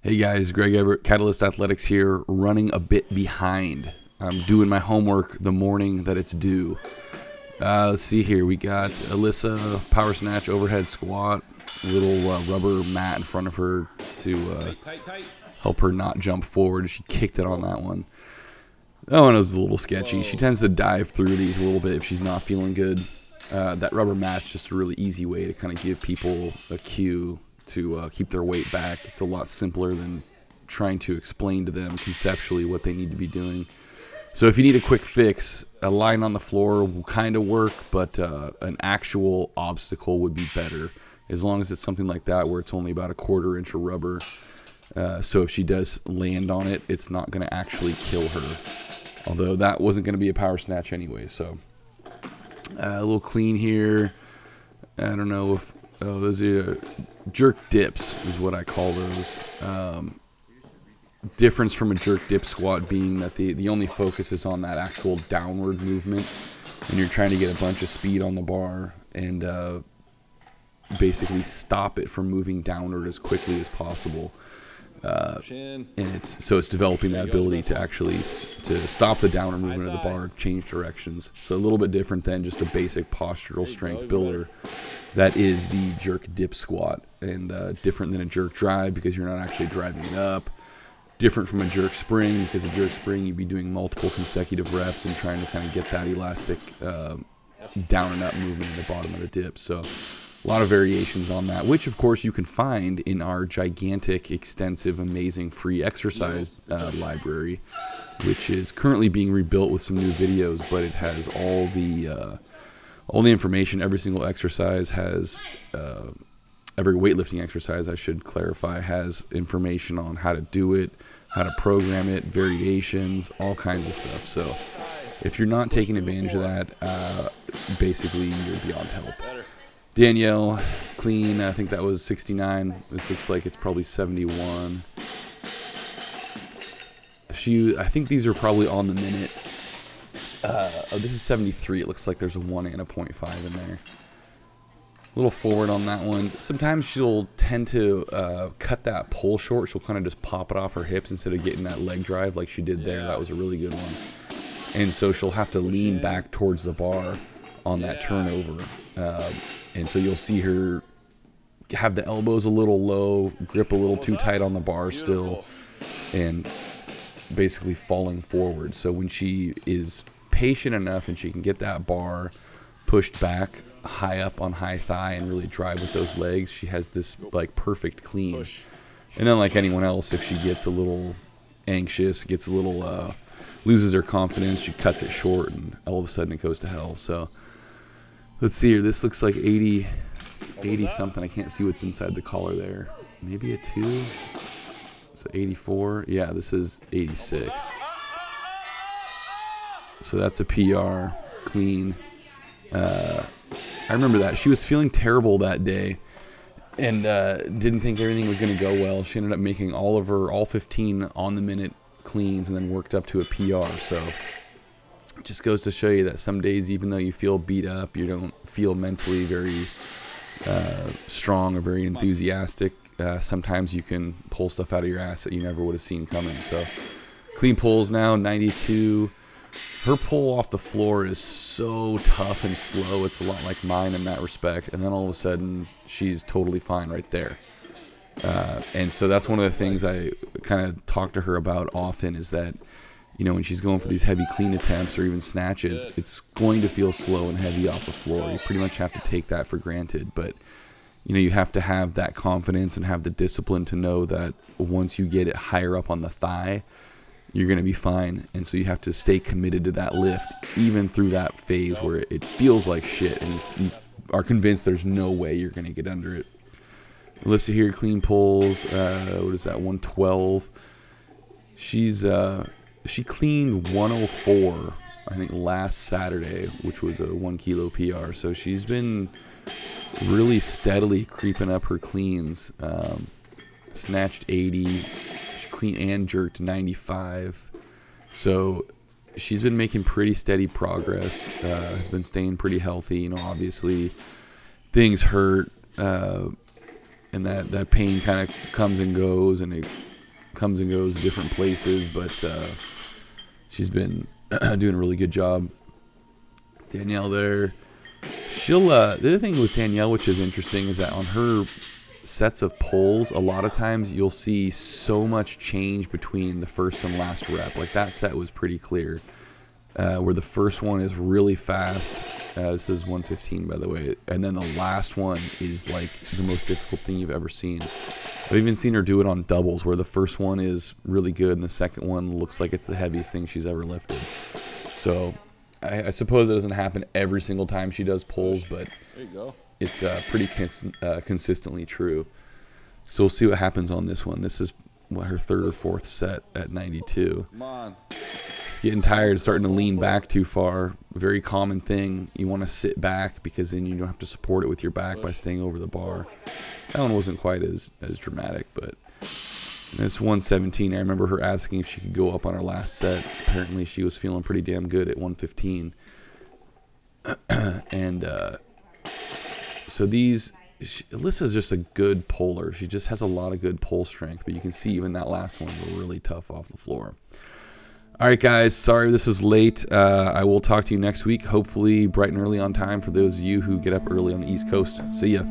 Hey guys, Greg Everett, Catalyst Athletics here, running a bit behind. I'm doing my homework the morning that it's due. Let's see here. We got Alyssa, power snatch, overhead squat, a little rubber mat in front of her to help her not jump forward. She kicked it on that one. That one was a little sketchy. She tends to dive through these a little bit if she's not feeling good. That rubber mat's just a really easy way to kind of give people a cue to keep their weight back. It's a lot simpler than trying to explain to them conceptually what they need to be doing. So if you need a quick fix, a line on the floor will kind of work, but an actual obstacle would be better, as long as it's something like that where it's only about a 1/4 inch of rubber. So if she does land on it, it's not going to actually kill her. Although that wasn't going to be a power snatch anyway. So a little clean here. I don't know if... Oh, those are jerk dips is what I call those. Difference from a jerk dip squat being that the only focus is on that actual downward movement, and you're trying to get a bunch of speed on the bar and basically stop it from moving downward as quickly as possible. And it's developing that ability to actually to stop the downward movement of the bar, change directions. So a little bit different than just a basic postural strength builder. That is the jerk dip squat, and different than a jerk drive because you're not actually driving it up. Different from a jerk spring because a jerk spring you'd be doing multiple consecutive reps and trying to kind of get that elastic down and up movement at the bottom of the dip. So a lot of variations on that, which of course you can find in our gigantic, extensive, amazing free exercise library, which is currently being rebuilt with some new videos, but it has all the information. Every single exercise has, every weightlifting exercise, I should clarify, has information on how to do it, how to program it, variations, all kinds of stuff. So if you're not taking advantage of that, basically you're beyond help. Danielle, clean. I think that was 69. This looks like it's probably 71. I think these are probably on the minute. Oh, this is 73. It looks like there's a 1 and a 0.5 in there. A little forward on that one. Sometimes she'll tend to cut that pull short. She'll kind of just pop it off her hips instead of getting that leg drive like she did there. That was a really good one. And so she'll have to lean back towards the bar on that turnover. And so you'll see her have the elbows a little low, grip a little too tight on the bar still, and basically falling forward. So when she is patient enough and she can get that bar pushed back high up on high thigh and really drive with those legs, she has this like perfect clean. And then like anyone else, if she gets a little anxious, gets a little loses her confidence, she cuts it short and all of a sudden it goes to hell. So let's see here. This looks like 80 something. I can't see what's inside the collar there. Maybe a 2. So 84. Yeah, this is 86. So that's a PR, clean. I remember that. She was feeling terrible that day and didn't think everything was going to go well. She ended up making all 15 on the minute cleans and then worked up to a PR. So it just goes to show you that some days, even though you feel beat up, you don't feel mentally very strong or very enthusiastic. Sometimes you can pull stuff out of your ass that you never would have seen coming. So clean pulls now, 92. Her pull off the floor is so tough and slow. It's a lot like mine in that respect. And then all of a sudden, she's totally fine right there. And so that's one of the things I kind of talk to her about often is that, you know, when she's going for these heavy clean attempts or even snatches, it's going to feel slow and heavy off the floor. You pretty much have to take that for granted. But, you know, you have to have that confidence and have the discipline to know that once you get it higher up on the thigh, you're going to be fine. And so you have to stay committed to that lift, even through that phase where it feels like shit and you are convinced there's no way you're going to get under it. Alyssa here, clean pulls. What is that, 112? She cleaned 104, I think, last Saturday, which was a 1 kilo PR. So she's been really steadily creeping up her cleans. Snatched 80, she clean and jerked 95. So she's been making pretty steady progress. Has been staying pretty healthy. You know, obviously things hurt. And that pain kind of comes and goes, and comes and goes different places, but she's been doing a really good job. Danielle there. She'll the other thing with Danielle, which is interesting, is that on her sets of pulls, a lot of times you'll see so much change between the first and last rep. Like that set was pretty clear, where the first one is really fast. This is 115, by the way, and then the last one is like the most difficult thing you've ever seen. I've even seen her do it on doubles, where the first one is really good and the second one looks like it's the heaviest thing she's ever lifted. So I suppose it doesn't happen every single time she does pulls, but there you go. It's pretty consistently true. So we'll see what happens on this one. This is what, her third or fourth set at 92. Come on. It's getting tired, starting to lean back too far. Very common thing. You want to sit back because then you don't have to support it with your back by staying over the bar. That one wasn't quite as dramatic, but this 117, I remember her asking if she could go up on her last set. Apparently she was feeling pretty damn good at 115. And so Alyssa's just a good puller. She just has a lot of good pull strength, but you can see even that last one was really tough off the floor. All right, guys, sorry this is late. I will talk to you next week, hopefully bright and early on time for those of you who get up early on the East Coast. See ya.